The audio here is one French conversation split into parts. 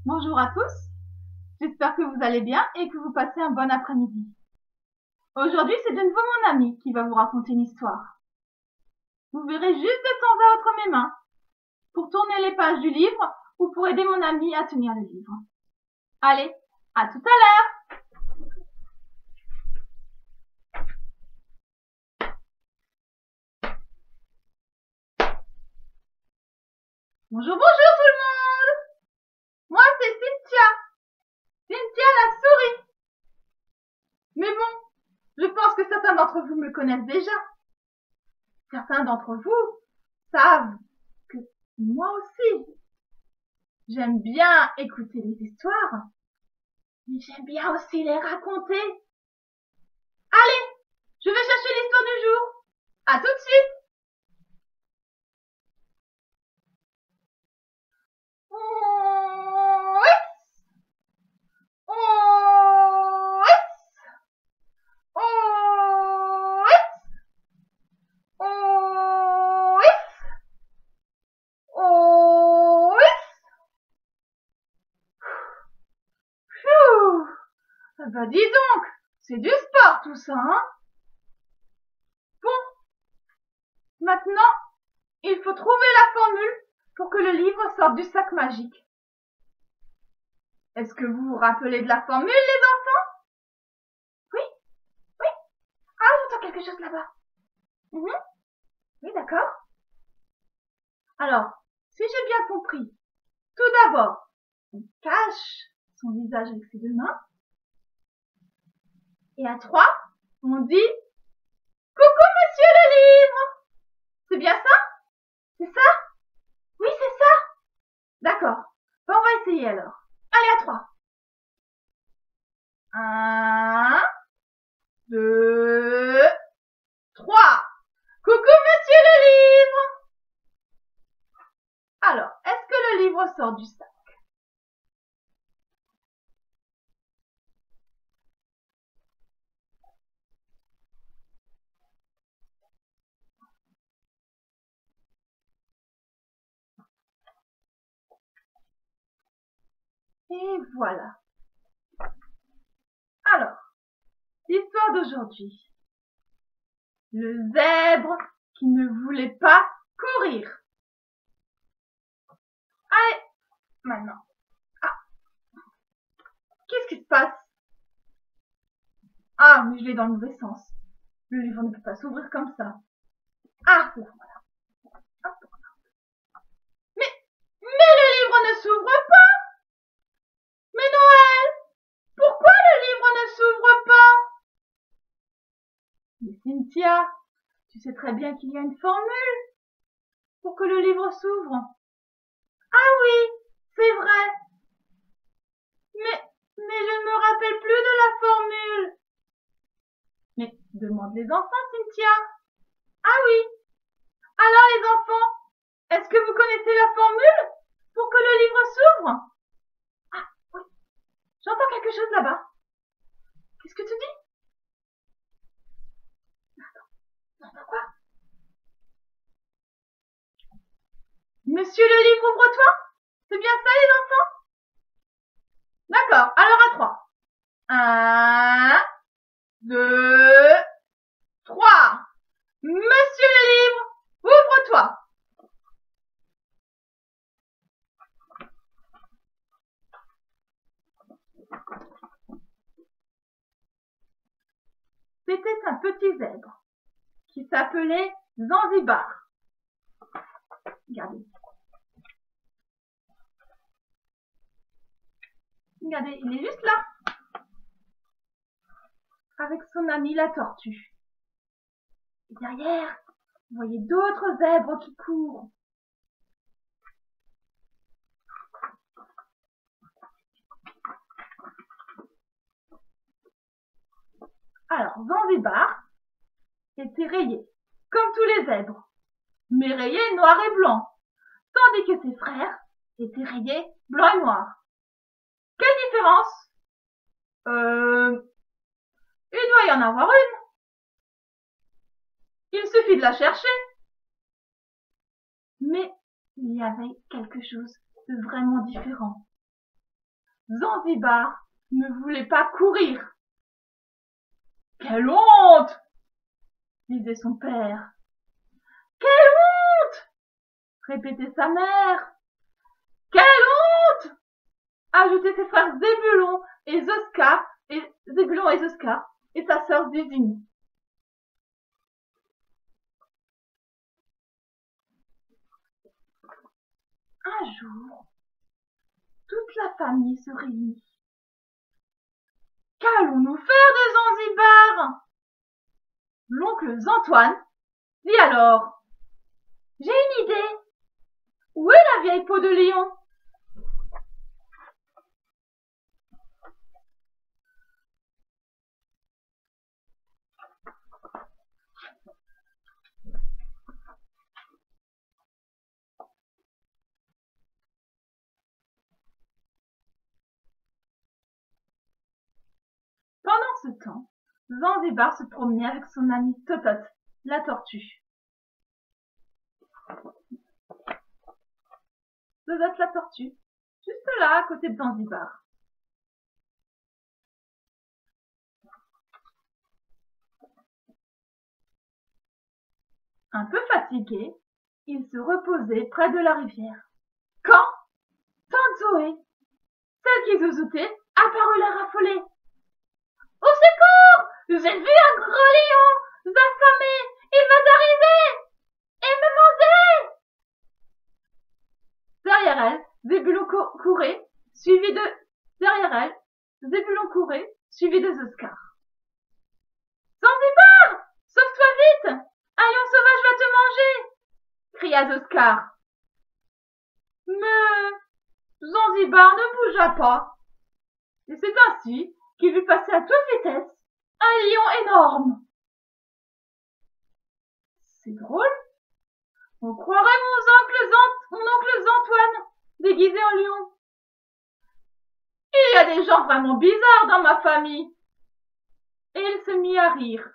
Bonjour à tous, j'espère que vous allez bien et que vous passez un bon après-midi. Aujourd'hui, c'est de nouveau mon ami qui va vous raconter une histoire. Vous verrez juste de temps à autre mes mains pour tourner les pages du livre ou pour aider mon ami à tenir le livre. Allez, à tout à l'heure! Bonjour, bonjour tout le monde! Moi, c'est Cynthia. Cynthia la souris. Mais bon, je pense que certains d'entre vous me connaissent déjà. Certains d'entre vous savent que moi aussi, j'aime bien écouter les histoires, mais j'aime bien aussi les raconter. Allez, je vais chercher l'histoire du jour. À tout de suite. Bah dis donc, c'est du sport tout ça, hein? Bon, maintenant, il faut trouver la formule pour que le livre sorte du sac magique. Est-ce que vous vous rappelez de la formule, les enfants? Oui? Oui? Ah, j'entends quelque chose là-bas. Oui, d'accord. Alors, si j'ai bien compris, tout d'abord, on cache son visage avec ses deux mains. Et à 3, on dit « Coucou, monsieur le livre !» C'est bien ça? C'est ça? Oui, c'est ça. D'accord. Ben, on va essayer alors. Allez, à 3. 1, 2, 3. Coucou, monsieur le livre! Alors, est-ce que le livre sort du sac? Et voilà. Alors, l'histoire d'aujourd'hui. Le zèbre qui ne voulait pas courir. Allez, maintenant. Ah, qu'est-ce qui se passe? Ah, mais je l'ai dans le mauvais sens. Le livre ne peut pas s'ouvrir comme ça. Ah, voilà. Hop. Mais le livre ne s'ouvre pas! Mais Noël, pourquoi le livre ne s'ouvre pas? Mais Cynthia, tu sais très bien qu'il y a une formule pour que le livre s'ouvre. Ah oui, c'est vrai. Mais je ne me rappelle plus de la formule. Mais demande les enfants, Cynthia. Ah oui. Alors les enfants, est-ce que vous connaissez la formule pour que le livre s'ouvre? Ah oui. J'entends quelque chose là-bas. Qu'est-ce que tu dis? Attends quoi? Monsieur le livre, ouvre-toi. C'est bien ça les enfants? D'accord, alors à 3. 1, 2, 3. Monsieur le livre, ouvre-toi. C'était un petit zèbre qui s'appelait Zanzibar. Regardez. Regardez, il est juste là. Avec son ami la tortue. Et derrière, vous voyez d'autres zèbres qui courent. Alors, Zanzibar était rayé, comme tous les zèbres, mais rayé noir et blanc, tandis que ses frères étaient rayés blanc et noir. Quelle différence? Il doit y en avoir une. Il suffit de la chercher. Mais il y avait quelque chose de vraiment différent. Zanzibar ne voulait pas courir. Quelle honte! Disait son père. Quelle honte! Répétait sa mère. Quelle honte! Ajoutaient ses frères Zébulon et Zoscar, et sa sœur Zizine. Un jour, toute la famille se réunit. Qu'allons-nous faire de Zanzibar? L'oncle Antoine dit alors: j'ai une idée. Où est la vieille peau de lion? Pendant ce temps, Zanzibar se promenait avec son ami Totot, la tortue. Totot la tortue, juste là, à côté de Zanzibar. Un peu fatigué, il se reposait près de la rivière. Quand Tante Zoé, celle qui zouzoutait, apparut l'air affolée. Au secours! J'ai vu un gros lion affamé! Il va arriver! Et me manger! Derrière elle, Zébulon courait, suivi de Zoscar. Zanzibar! Sauve-toi vite! Un lion sauvage va te manger! Cria Zoscar. Mais Zanzibar ne bougea pas. Et c'est ainsi qu'il vit passer à toute vitesse un lion énorme. C'est drôle. On croirait mon oncle Antoine déguisé en lion. Il y a des gens vraiment bizarres dans ma famille. Et il se mit à rire.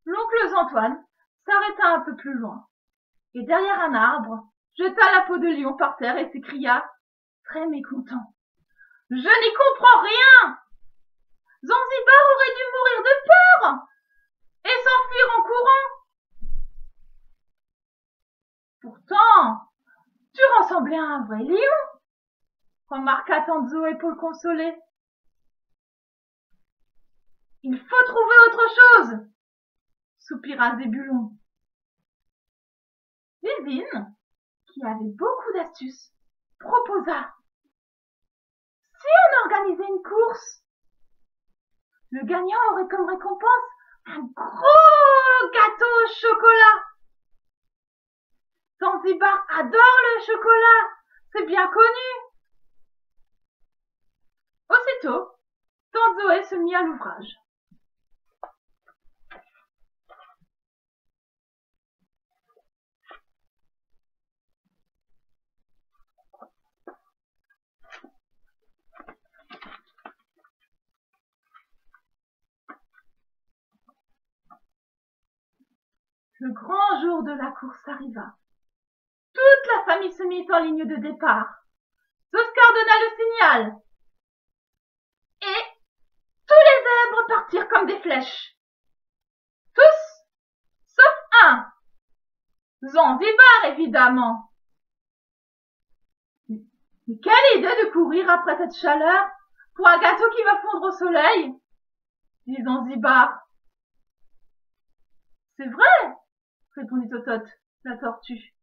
L'oncle Antoine s'arrêta un peu plus loin, et derrière un arbre, jeta la peau de lion par terre et s'écria, très mécontent: je n'y comprends rien! Zanzibar aurait dû mourir de peur et s'enfuir en courant. Pourtant, tu ressemblais à un vrai lion, remarqua tante Zoé pour le consoler. Il faut trouver autre chose, soupira Zébulon. Zizine, qui avait beaucoup d'astuces, proposa: si on organisait une course, le gagnant aurait comme récompense un gros gâteau au chocolat. Zanzibar adore le chocolat, c'est bien connu. Aussitôt, tante Zoé se mit à l'ouvrage. Le grand jour de la course arriva. Toute la famille se mit en ligne de départ. Zoscar donna le signal. Et tous les zèbres partirent comme des flèches. Tous, sauf un. Zanzibar, évidemment. Mais quelle idée de courir après cette chaleur pour un gâteau qui va fondre au soleil, dit Zanzibar. C'est vrai, répondit Totot, la tortue.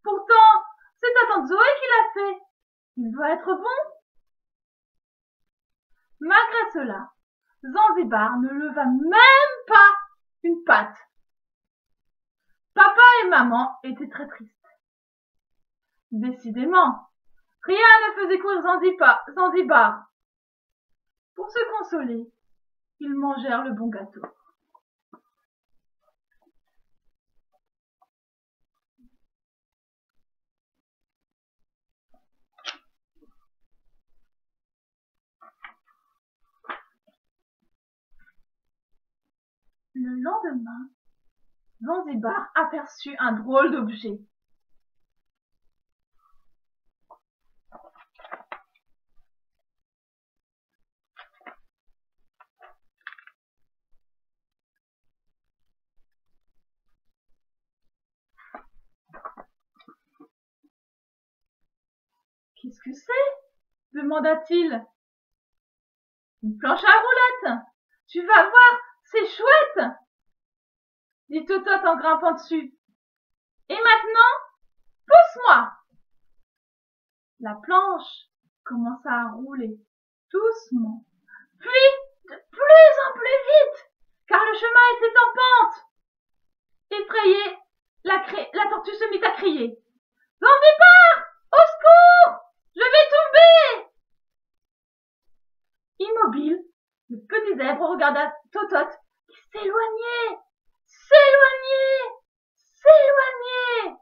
Pourtant, c'est ta tante Zoé qui l'a fait. Il doit être bon. Malgré cela, Zanzibar ne leva même pas une patte. Papa et maman étaient très tristes. Décidément, rien ne faisait courir Zanzibar. Pour se consoler, ils mangèrent le bon gâteau. Le lendemain, Zanzibar aperçut un drôle d'objet. Qu'est-ce que c'est? Demanda-t-il. Une planche à roulettes. Tu vas voir, c'est chouette, dit Tototte en grimpant dessus. Et maintenant, pousse-moi. La planche commença à rouler doucement, puis de plus en plus vite, car le chemin était en pente. Effrayée, la tortue se mit à crier. Zanzibar, au secours, je vais tomber. Immobile, le petit zèbre regarda Tototte qui s'éloignait, s'éloignait, s'éloignait.